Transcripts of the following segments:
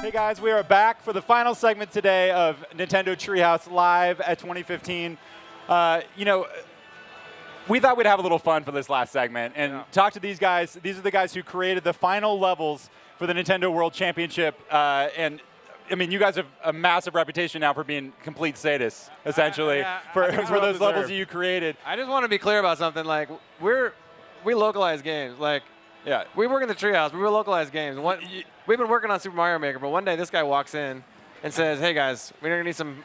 Hey guys, we are back for the final segment today of Nintendo Treehouse Live at 2015. We thought we'd have a little fun for this last segment and talk to these guys. These are the guys who created the final levels for the Nintendo World Championship. And I mean, you guys have a massive reputation now for being complete sadists, essentially, for those levels that you created. I just want to be clear about something. Like, we localize games. Like, yeah, we work in the Treehouse. We localize games. We've been working on Super Mario Maker, but one day this guy walks in and says, "Hey guys, we're gonna need some,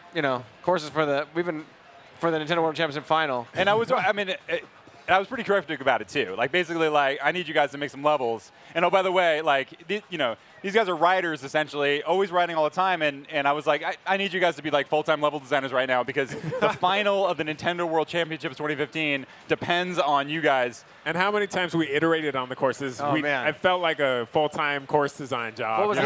courses for the Nintendo World Championship final." And I was pretty cryptic about it too. Like basically, like I need you guys to make some levels. And oh, by the way, like these guys are writers essentially, always writing all the time. And I was like, I need you guys to be like full-time level designers right now because the final of the Nintendo World Championships 2015 depends on you guys. And how many times we iterated on the courses? Oh, man. I felt like a full-time course design job. And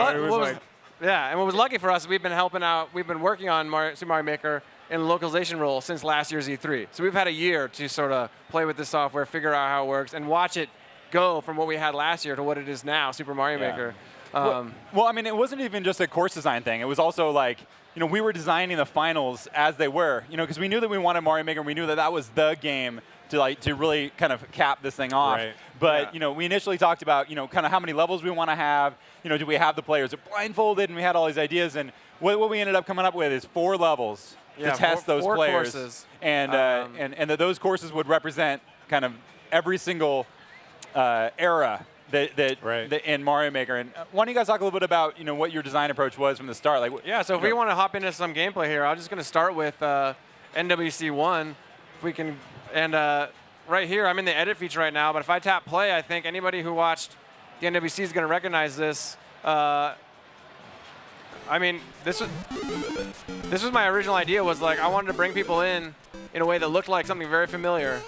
what was lucky for us, we've been helping out. We've been working on Super Mario Maker in localization role since last year's E3. So we've had a year to sort of play with the software, figure out how it works, and watch it go from what we had last year to what it is now, Super Mario Maker. Well, I mean, it wasn't even just a course design thing. It was also like, we were designing the finals as they were, because we knew that we wanted Mario Maker, and we knew that that was the game to really kind of cap this thing off. Right. But, we initially talked about, kind of how many levels we want to have. Do we have the players blindfolded? And we had all these ideas. And what we ended up coming up with is 4 levels to test those four players. Courses. And that those courses would represent kind of every single era that in Mario Maker. And why don't you guys talk a little bit about what your design approach was from the start? Like, so if we want to hop into some gameplay here, I'm just going to start with NWC1. If we can, and right here, I'm in the edit feature right now. But if I tap play, I think anybody who watched the NWC is going to recognize this. I mean, this was my original idea. Was like I wanted to bring people in a way that looked like something very familiar.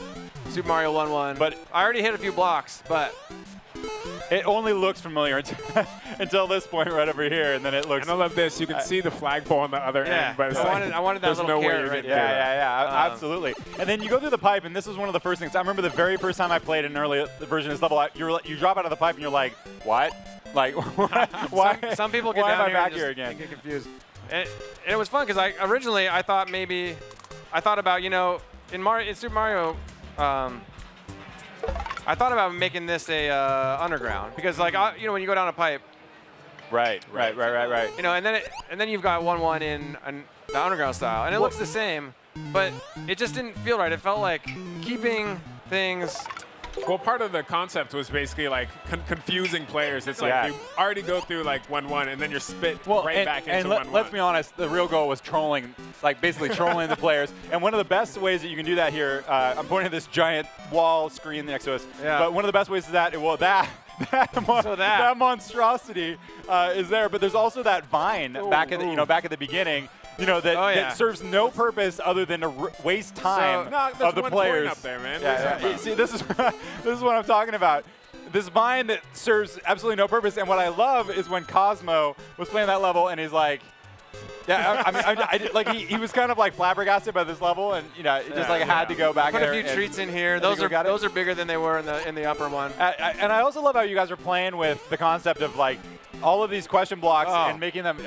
Super Mario 1-1. But I already hit a few blocks, but it only looks familiar until this point right over here, and then it looks. And I love this. You can see the flagpole on the other end, but I wanted that little carrot right there. Yeah, absolutely. And then you go through the pipe, and this was one of the first things. I remember the very first time I played an early version of this level, you drop out of the pipe, and you're like, what? Like, why? Some people get down here and just get confused. And it was fun because originally I thought about in Super Mario. I thought about making this a underground because when you go down a pipe. Right. And then you've got 1-1 in the underground style, and it looks the same, but it just didn't feel right. It felt like keeping things. Well, part of the concept was basically like confusing players. It's like you already go through like 1-1, and then you're spit back into 1-1. Let's be honest, the real goal was trolling, like basically trolling the players. And one of the best ways that you can do that here, I'm pointing at this giant wall screen next to us. Yeah. But one of the best ways is that monstrosity is there. But there's also that vine back at the begining. That serves no purpose other than to waste time of the players. Up there, man. See, this is what I'm talking about. This vine that serves absolutely no purpose. And what I love is when Cosmo was playing that level, and he's like, he was kind of like flabbergasted by this level, and had to go back. Put a few treats in here. Those are bigger than they were in the upper one. And I also love how you guys are playing with the concept of like all of these question blocks and making them.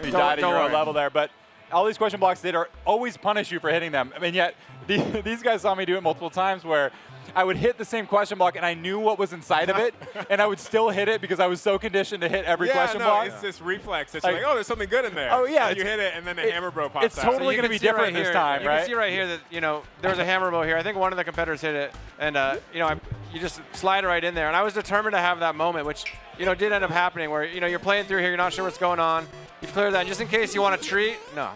You died at your own level there, but all these question blocks that are always punish you for hitting them. I mean, yet these guys saw me do it multiple times where I would hit the same question block and I knew what was inside of it, and I would still hit it because I was so conditioned to hit every question block. It's this reflex. It's like, oh, there's something good in there. Oh yeah, and you hit it, and then the hammer bro pops out. It's totally going to be different this time, right? You can see right here that there was a hammer bow here. I think one of the competitors hit it, and you just slide right in there. And I was determined to have that moment, which did end up happening, where you're playing through here, you're not sure what's going on. You've cleared that, and just in case you want a treat. No.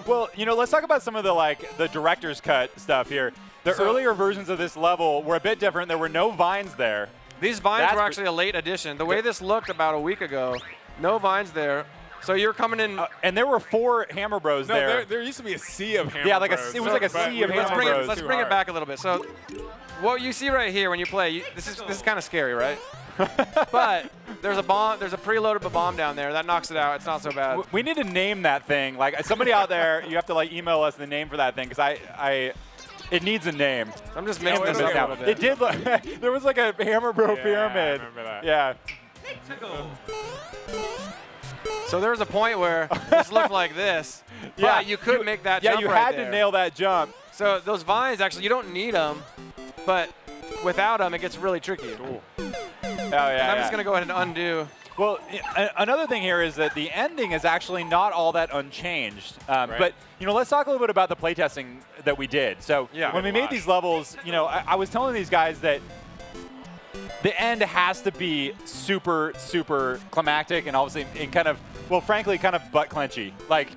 Well, let's talk about some of the director's cut stuff here. The earlier versions of this level were a bit different. There were no vines there. These vines were actually a late addition. The way this looked about a week ago, no vines there. So you're coming in. And there were 4 Hammer Bros there. There used to be a sea of Hammer Bros. Yeah, it was like a sea of Hammer Bros. Let's bring it back a little bit. So what you see right here when you play, this is kind of scary, right? But there's a bomb. There's a preloaded bomb down there that knocks it out. It's not so bad. We need to name that thing. Like somebody out there, you have to email us the name for that thing because it needs a name. I'm just mixing this up a little bit. It did look. There was like a Hammer Bro pyramid. I remember that. Yeah. So there was a point where this looked like this. Yeah, but you could make that jump you right had there. to nail that jump. So those vines, actually, you don't need them, but without them, it gets really tricky. Oh, yeah, I'm just going to go ahead and undo. Well, another thing here is that the ending is actually not all that unchanged. Right. But, let's talk a little bit about the playtesting that we did. So when we made these levels, I was telling these guys that the end has to be super, super climactic and obviously and kind of, well, frankly, kind of butt clenchy. Like,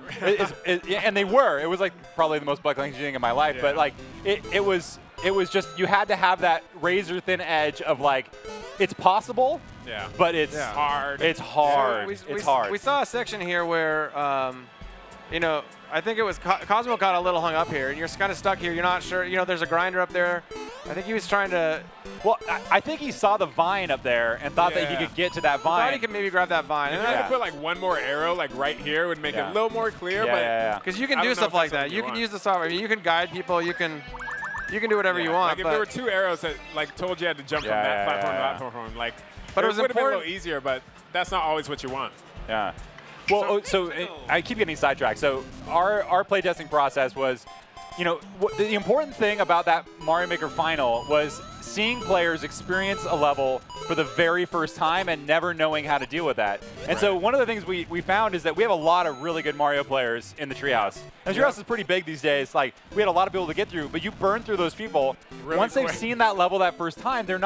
and they were. It was like probably the most butt clenchy thing in my life. Yeah. But like, it was just, you had to have that razor thin edge of like, it's possible. Yeah. But it's hard. It's hard. So it's hard. We saw a section here where, I think it was Cosmo got a little hung up here, and you're kind of stuck here. You're not sure. There's a grinder up there. I think he was trying to. Well, I think he saw the vine up there and thought that he could get to that vine. Thought he could maybe grab that vine. And then I could put like one more arrow like right here would make it a little more clear. Because you can do stuff like that. You can use the software. I mean, you can guide people. You can do whatever you want. Like if there were 2 arrows that like told you had to jump from that platform to that platform, like. But it would have been a little easier, but that's not always what you want. Yeah. Well, I keep getting sidetracked. So our playtesting process was, the important thing about that Mario Maker final was seeing players experience a level for the very first time and never knowing how to deal with that. And so one of the things we found is that we have a lot of really good Mario players in the Treehouse. And the Treehouse is pretty big these days. Like, we had a lot of people to get through, but you burn through those people. Really Once they've seen that level that first time, they're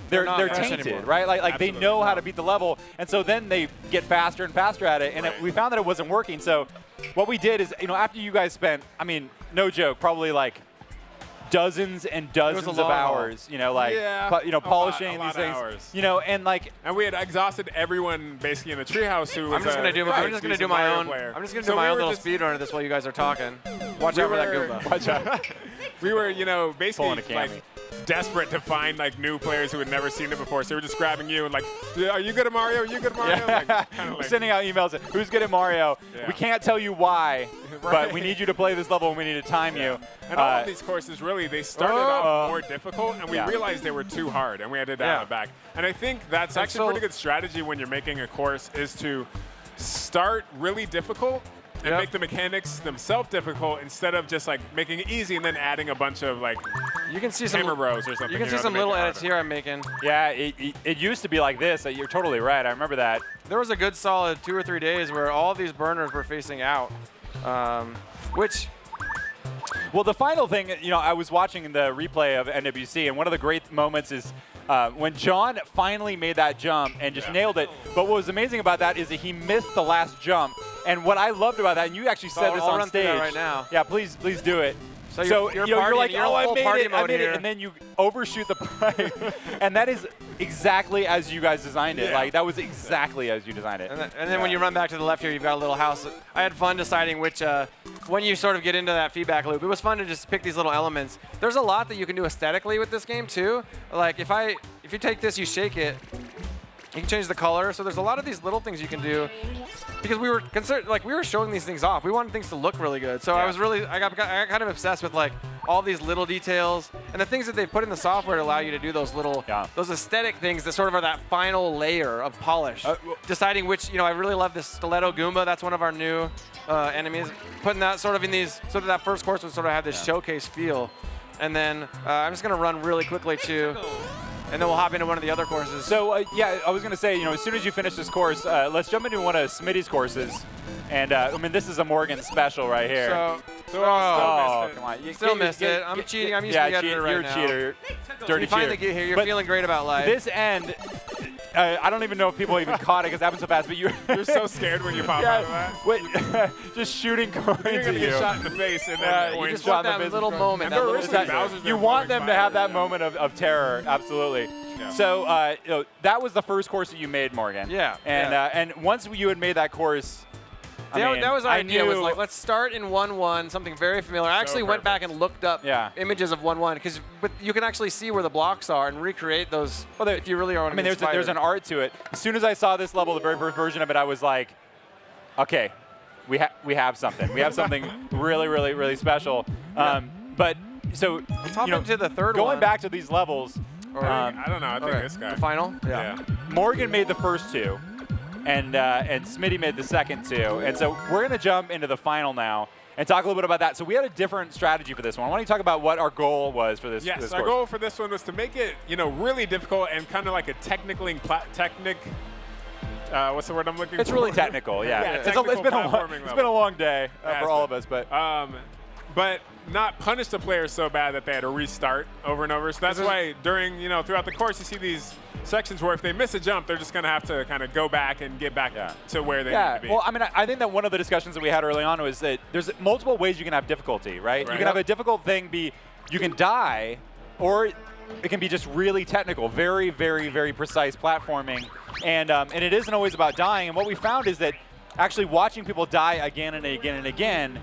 tainted, anymore. right? Like they know how to beat the level, and so then they get faster and faster at it. And we found that it wasn't working. So what we did is, after you guys spent, I mean, no joke, probably like dozens and dozens of hours, polishing these things, hours. And like, and we had exhausted everyone basically in the Treehouse who I'm just gonna do my own. I'm just gonna do my own little speed run of this while you guys are talking. Watch out for that Goomba. Watch out. We were, basically Pulling a Cammy. like desperate to find like new players who had never seen it before. So we were just grabbing you and like, are you good at Mario? Are you good at Mario? Like, sending out emails. Who's good at Mario? Yeah. We can't tell you why, but we need you to play this level and we need to time you. And all of these courses, really, they started off more difficult, and we realized they were too hard, and we had to dial it back. And I think that's actually a pretty good strategy when you're making a course, is to start really difficult and make the mechanics themselves difficult instead of just like making it easy and then adding a bunch of like you can see some hammer bros or something. You can see some little edits here I'm making. Yeah, it used to be like this. You're totally right. I remember that. There was a good solid 2 or 3 days where all these burners were facing out, which. Well, the final thing, I was watching the replay of NWC, and one of the great moments is when John finally made that jump and just nailed it. But what was amazing about that is that he missed the last jump. And what I loved about that, and you actually said this on run stage. through that right now. Yeah, please do it. So you're like, you're I full made party it, mode here. and then you overshoot the pipe. And that is exactly as you guys designed it. Like, that was exactly as you designed it. And then when you run back to the left here, you've got a little house. I had fun deciding which, when you sort of get into that feedback loop, it was fun to just pick these little elements. There's a lot that you can do aesthetically with this game, too. Like, if you take this, you shake it, you can change the color. So there's a lot of these little things you can do. Because we were showing these things off. We wanted things to look really good. So I got kind of obsessed with like all these little details and the things that they put in the software to allow you to do those little, those aesthetic things that sort of are that final layer of polish. Deciding which, I really love this Stiletto Goomba. That's one of our new enemies. Putting that sort of in these, sort of that first course would sort of have this showcase feel. And then I'm just gonna run really quickly too. And then we'll hop into one of the other courses. So, I was going to say, as soon as you finish this course, let's jump into one of Smitty's courses. And, this is a Morgan special right here. Come on. You still missed it. I'm cheating. I'm used to the editor right now. You're a cheater. Dirty you finally get here. You're feeling great about life. This end, I don't even know if people even caught it because it happened so fast, but you're so scared when you pop out of that. Wait, just shooting coins You're going to get shot in the face and then you just want that little moment. You want them to have that moment of terror, absolutely. Yeah. So that was the first course that you made, Morgan. Yeah. And once you had made that course, that was our idea. Was like, let's start in 1-1, something very familiar. I actually went back and looked up images of 1-1 but you can actually see where the blocks are and recreate those. Well, if you really are. There's an art to it. As soon as I saw this level, the very first version of it, I was like, okay, we have something. We have something really, really, really special. But so let's hop into the third going one. back to these levels. I don't know. I think this guy. The final? Yeah. Morgan made the first 2. and Smitty made the second two. And so we're going to jump into the final now and talk a little bit about that. So we had a different strategy for this one. Why don't you talk about what our goal was for this? Yes, this our course? goal for this one was to make it, really difficult and kind of like a what's the word I'm looking for? It's really technical, yeah. It's been a long day for all of us, but not punish the players so bad that they had to restart over and over. So that's why throughout the course, you see these sections where if they miss a jump, they're just going to have to kind of go back and get back to where they need to be. Well, I mean, I think that one of the discussions that we had early on was that there's multiple ways you can have difficulty, right? You can have a difficult thing be you can die, or it can be just really technical, very, very, very precise platforming. And it isn't always about dying. And what we found is that actually watching people die again and again and again,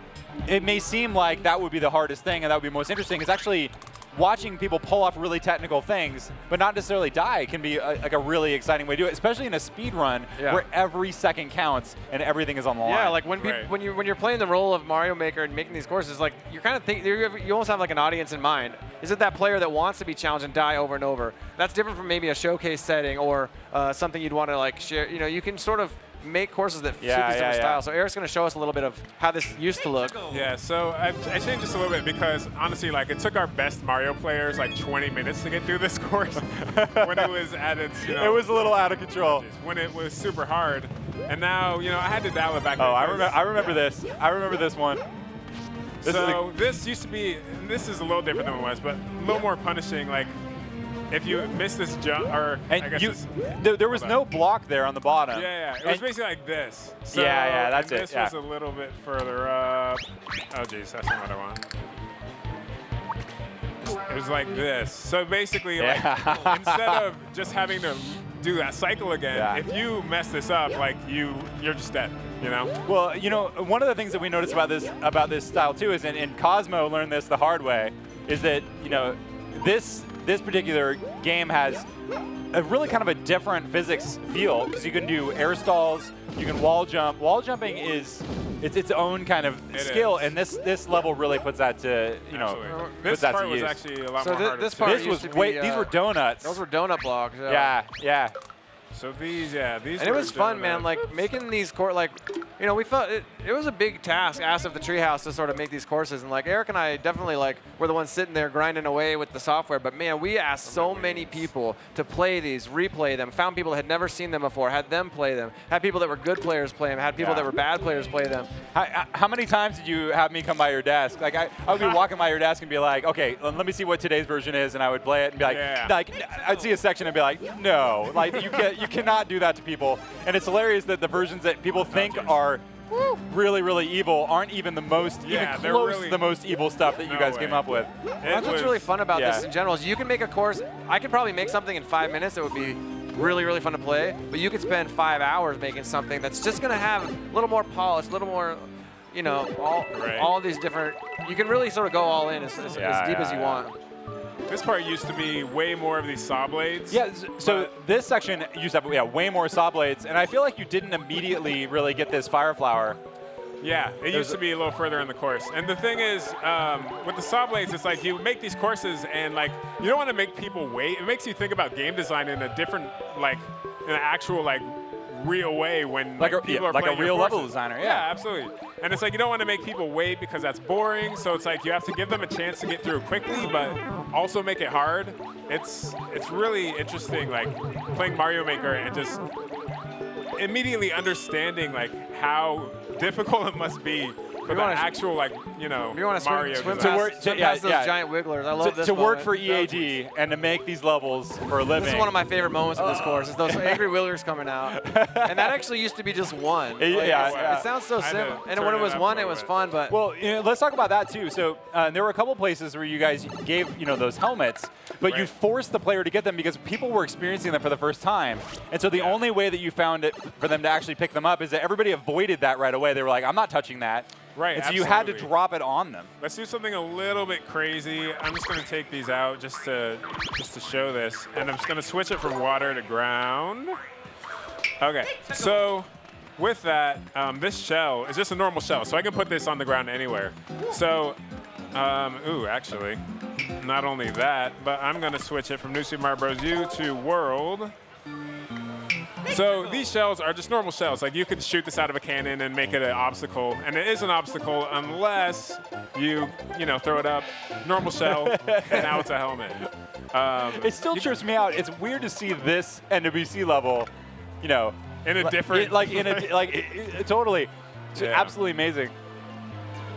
it may seem like that would be the hardest thing and that would be most interesting. It's actually watching people pull off really technical things, but not necessarily die, can be like a really exciting way to do it, especially in a speed run where every second counts and everything is on the line. Yeah, like when you're playing the role of Mario Maker and making these courses, like you kind of think you almost have like an audience in mind. Is it that player that wants to be challenged and die over and over? That's different from maybe a showcase setting or something you'd want to like share. You can sort of make courses that suit these different styles. So Eric's going to show us a little bit of how this used to look. Yeah, so I changed this a little bit because honestly, like it took our best Mario players like 20 minutes to get through this course when it was at its, it was a little out of control. When it was super hard. And now, I had to dial it back. Oh, I remember this. I remember this one. This used to be, and this is a little different than it was, but a little more punishing. Like, if you miss this jump, or there was no block there on the bottom. Yeah. It was basically like this. So, that's it. This was a little bit further up. Oh, geez, that's not what I want. It was like this. So basically, like, instead of just having to do that cycle again, if you mess this up, like you're just dead. Well, one of the things that we noticed about this style too is, and Cosmo learned this the hard way, is that this particular game has a really kind of a different physics feel because you can do air stalls, you can wall jump. Wall jumping is its own kind of skill, and this level really puts that to this part was actually a lot more harder. This was these were donuts. Those were donut blocks. Yeah. So these and it was fun, man. Like making these we felt it was a big task asked of the Treehouse to sort of make these courses, and like Eric and I definitely were the ones sitting there grinding away with the software. But man, we asked so many people to play these, replay them, found people that had never seen them before, had them play them, had people that were good players play them, had people that were bad players play them. How many times did you have me come by your desk? Like I would be walking by your desk and be like, okay, let me see what today's version is, and I would play it and be like, I'd see a section and be like, no, like you cannot do that to people. And it's hilarious that the versions that people think are really, really evil aren't even the most, even close to the most evil stuff that you guys came up with. That's what's really fun about this in general is you can make a course. I could probably make something in 5 minutes that would be really, really fun to play, but you could spend 5 hours making something that's just going to have a little more polish, a little more, all these different. You can really sort of go all in as deep as you want. This part used to be way more of these saw blades. Yeah, so this section used to have way more saw blades, and I feel like you didn't immediately really get this fire flower. Yeah, it used to be a little further in the course. And the thing is, with the saw blades, it's like you make these courses and like you don't want to make people wait. It makes you think about game design in a different, like, in an actual real way when people are playing like a real level designer. Yeah, absolutely. And it's like you don't want to make people wait because that's boring. So it's like you have to give them a chance to get through quickly, but also make it hard. It's really interesting, like playing Mario Maker and just immediately understanding like how difficult it must be for the actual Mario swim past those giant wigglers. I love this to work for EAD and to make these levels for a living. This is one of my favorite moments of this course, is those angry wigglers coming out. And that actually used to be just one. It sounds so simple. And when it was one, it was fun. But well, let's talk about that too. So there were a couple places where you guys gave those helmets, but you forced the player to get them because people were experiencing them for the first time. And so the only way that you found it for them to actually pick them up is that everybody avoided that right away. They were like, I'm not touching that. Right, and so you had to drop it on them. Let's do something a little bit crazy. I'm just going to take these out just to show this, and I'm just going to switch it from water to ground. Okay, so with that, this shell is just a normal shell, so I can put this on the ground anywhere. So, actually, not only that, but I'm going to switch it from New Super Mario Bros. U to World. So these shells are just normal shells. Like you could shoot this out of a cannon and make it an obstacle, and it is an obstacle unless you throw it up, normal shell, and now it's a helmet. It still trips me out. It's weird to see this NWC level, in a different, totally, it's absolutely amazing.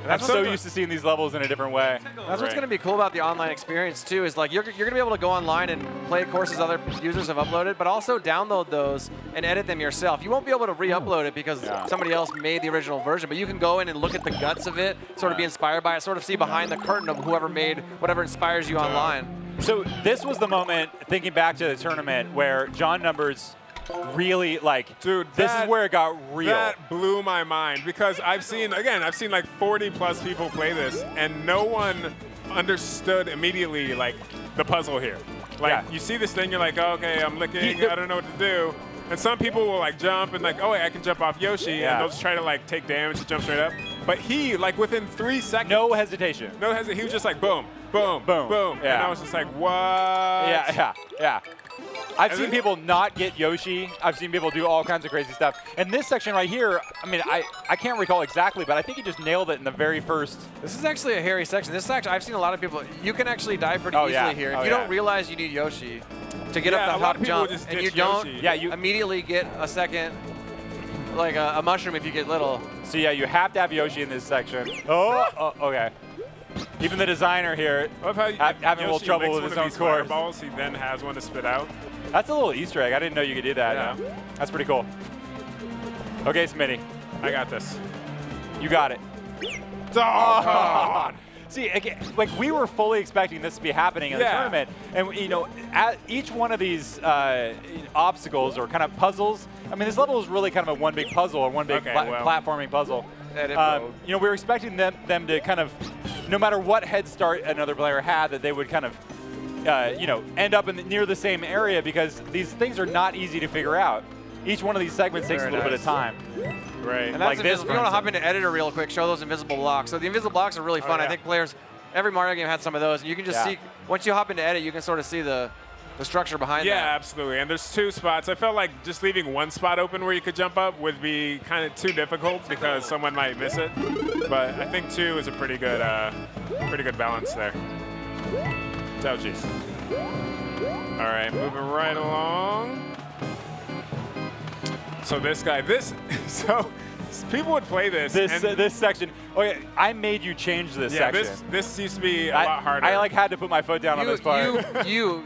I'm so used to seeing these levels in a different way. That's what's going to be cool about the online experience, too, is like you're going to be able to go online and play courses other users have uploaded, but also download those and edit them yourself. You won't be able to re-upload it because somebody else made the original version, but you can go in and look at the guts of it, sort of be inspired by it, sort of see behind the curtain of whoever made whatever inspires you online. So this was the moment, thinking back to the tournament, where John Numbers really, dude, this is where it got real. That blew my mind because I've seen like 40 plus people play this and no one understood immediately the puzzle here. You see this thing, you're like, oh, okay, I'm licking, I don't know what to do. And some people will jump and oh wait, I can jump off Yoshi, and they'll just try to take damage to jump straight up. But he, within 3 seconds. No hesitation. No hesitation. He was just boom, boom, boom, boom. Yeah. And I was just like, what? Yeah. I've seen people not get Yoshi. I've seen people do all kinds of crazy stuff. And this section right here, I can't recall exactly, but I think he just nailed it in the very first. This is actually a hairy section. This section, I've seen a lot of people, you can actually die pretty easily here. If you don't realize you need Yoshi to get up the top jump, and you don't immediately get a second, a mushroom if you get little. So yeah, you have to have Yoshi in this section. Oh, okay. Even the designer here having a little trouble with his own course. Fireballs, he then has one to spit out. That's a little Easter egg. I didn't know you could do that. Yeah. That's pretty cool. Okay, Smitty. I got this. You got it. Oh, come on. See, again, we were fully expecting this to be happening in the tournament. And, at each one of these obstacles or kind of puzzles, this level is really kind of a one big puzzle or one big platforming puzzle. We were expecting them to kind of, no matter what head start another player had, that they would kind of, end up near the same area because these things are not easy to figure out. Each one of these segments takes a little bit of time. Right. And that's this. We want to hop into editor real quick, show those invisible blocks. So the invisible blocks are really fun. I think every Mario game had some of those. And you can just see, once you hop into edit, you can sort of see the structure behind that. Yeah, absolutely. And there's 2 spots. I felt like just leaving one spot open where you could jump up would be kind of too difficult because someone might miss it. But I think 2 is a pretty good balance there. Ouchies. All right, moving right along. So this guy, so people would play this. This section. Okay, I made you change this section. This used to be a lot harder. I had to put my foot down on this part. You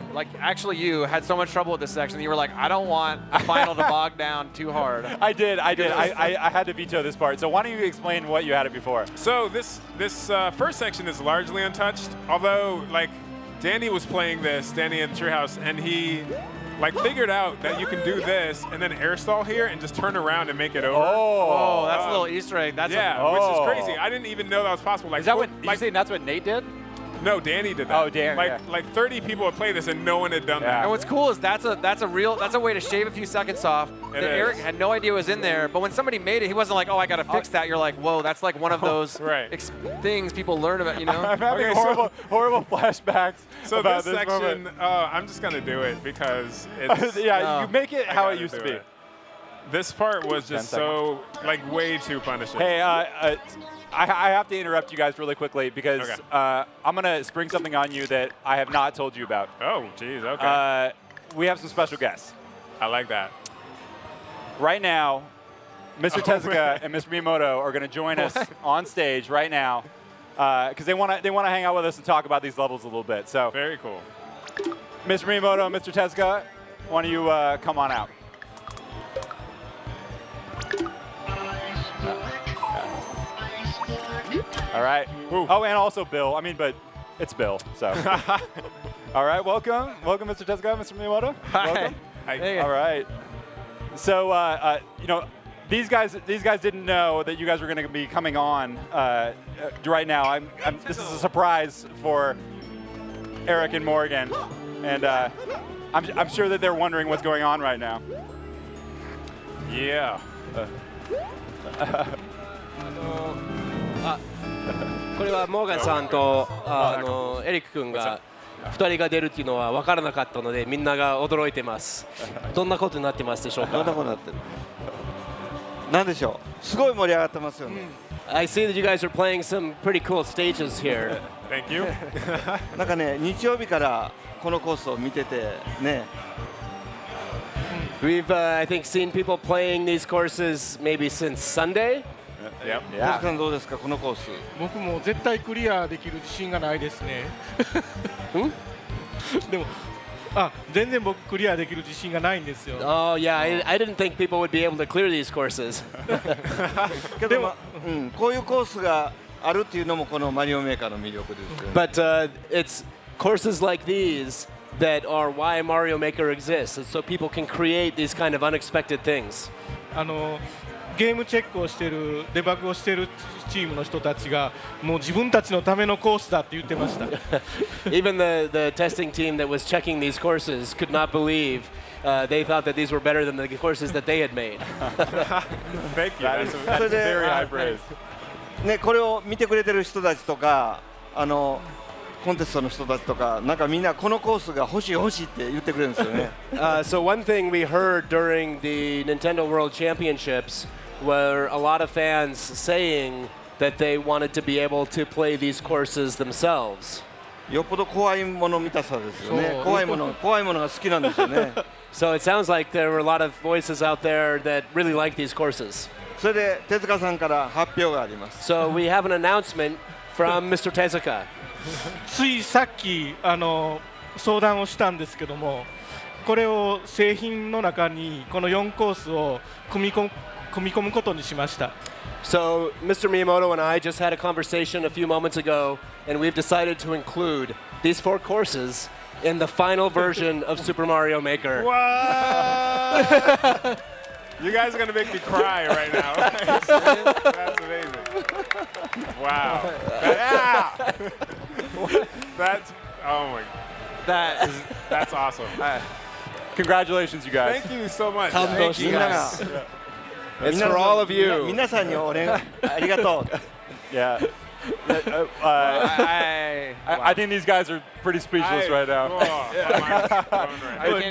had so much trouble with this section that you were like, I don't want the final to bog down too hard. I did. I had to veto this part. So why don't you explain what you had it before? So this first section is largely untouched, although Danny was playing this, Danny in Treehouse, and he figured out that you can do this and then air stall here and just turn around and make it over. Oh, that's a little Easter egg. Which is crazy. I didn't even know that was possible. Is that what you saying? That's what Nate did? No, Danny did that. Oh, Danny. 30 people would play this and no one had done that. And what's cool is that's a way to shave a few seconds off. That Eric had no idea was in there, but when somebody made it, he wasn't like, oh, I got to fix that. You're like, whoa, that's one of those things people learn about, I'm having horrible flashbacks. So about this section, I'm just gonna do it because it's you make it how it used to be. This part was just so way too punishing. Hey, I have to interrupt you guys really quickly because I'm going to spring something on you that I have not told you about. Oh, geez, okay. We have some special guests. I like that. Right now, Mr. Tezuka and Mr. Miyamoto are going to join us on stage right now because they want to hang out with us and talk about these levels a little bit. So very cool. Mr. Miyamoto and Mr. Tezuka, why don't you come on out? All right. Ooh. Oh, and also Bill. but it's Bill. So. All right. Welcome, Mr. Tezuka, Mr. Miyamoto. Hi. Welcome. Hi. All right. So, these guys didn't know that you guys were going to be coming on right now. This is a surprise for Eric and Morgan, and I'm sure that they're wondering what's going on right now. Yeah. これはモーガンさんとエリック君が2人が出るっていうのは分からなかったのでみんなが驚いてます。どんなことになってますでしょうか。どんなことになってる。なんでしょう。すごい盛り上がってますよね。I see that you guys are playing some pretty cool stages here. Thank you. なんかね、日曜日からこのコースを見ててね。We've, I think, seen people playing these courses maybe since Sunday. Yep. 手塚さんどうですかこのコース。僕も絶対クリアできる自信がないですね。でも、全然僕クリアできる自信がないんですよ。Oh yeah, I didn't think people would be able to clear these courses. けど、こういうコースがあるっていうのもこのマリオメーカーの魅力ですよね。But it's courses like these that are why Mario Maker exists, and so people can create these kind of unexpected things. ゲームチェックをしているデバッグをしているチームの人たちがもう自分たちのためのコースだって言ってました。Even the testing team that was checking these courses could not believe they thought that these were better than the courses that they had made. Thank you. That's very high praise. ね、これを見てくれてる人たちとかコンテストの人たちとかなんかみんなこのコースが欲しい欲しいって言ってくれるんですよね。So one thing we heard during the Nintendo World Championships were a lot of fans saying that they wanted to be able to play these courses themselves. よっぽど怖いもの見たさですよね。怖いものが好きなんですよね。So it sounds like there were a lot of voices out there that really like these courses. それで手塚さんから発表があります。So we have an announcement from Mr. Tezuka. ついさっき相談をしたんですけども、これを製品の中にこの4コースを組み込むことにしました。So Mr. Miyamoto and I just had a conversation a few moments ago, and we've decided to include these 4 courses in the final version of Super Mario Maker. What? You guys are going to make me cry right now. That's amazing. Wow. That's, oh my. That's awesome. Congratulations, you guys. Thank you so much. Thank you guys. It's for all of you. 皆さんにありがとう。Yeah. I think these guys are pretty speechless right now.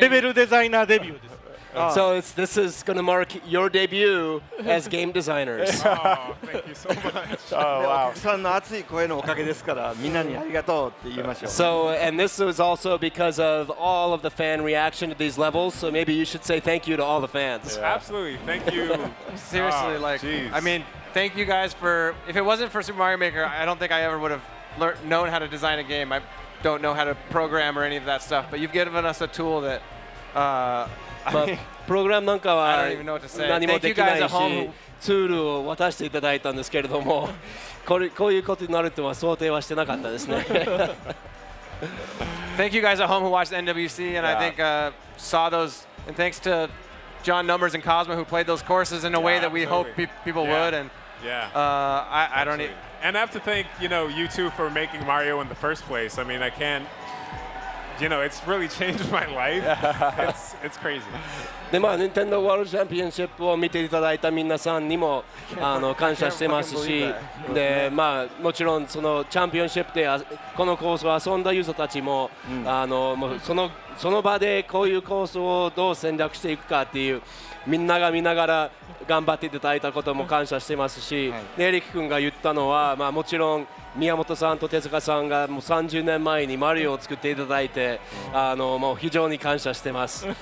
レベルデザイナーデビューです。So this is going to mark your debut as game designers. Oh, thank you so much. Oh, お wow. 客さんの熱い声のおかげですからみんなにありがとうって言いましょう。 So, and this was also because of all of the fan reaction to these levels. So maybe you should say thank you to all the fans. Absolutely. Thank you. Seriously, I mean, thank you guys for. If it wasn't for Super Mario Maker, I don't think I ever would have known how to design a game. I don't know how to program or any of that stuff. But you've given us a tool that. プログラムなんかは I don't even know what to say. 何もできない Thank you guys at し home. ツールを渡していただいたんですけれどもこういうことになるとは想定はしてなかったですね。Thank you guys at home who watched the NWC, and I think saw those. And thanks to John Numbers and Cosmo who played those courses in a way that we hope people would. And I don't need. And I have to thank you two for making Mario in the first place. I mean, I can't. It's really changed my life. It's crazy. で任天堂ワールドチャンピオンシップを見ていただいた皆さんにも感謝してますし、でもちろんそのチャンピオンシップでこのコースを遊んだユーザーたちも、もうその場でこういうコースをどう戦略していくかっていうみんなが見ながら頑張っていただいたことも感謝してますし、エリック君が言ったのは、もちろん宮本さんと手塚さんがもう30年前にマリオを作っていただいて、もう非常に感謝してます。あ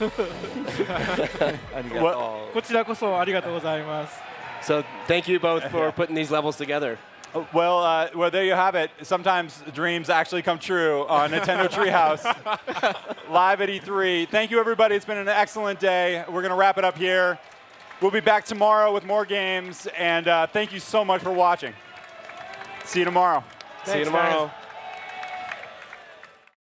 りがとう。こちらこそありがとうございます。So thank you both for putting these levels together. Well, there you have it. Sometimes dreams actually come true on Nintendo Treehouse, live at E3. Thank you, everybody. It's been an excellent day. We're going to wrap it up here. We'll be back tomorrow with more games, and thank you so much for watching. See you tomorrow. See you tomorrow.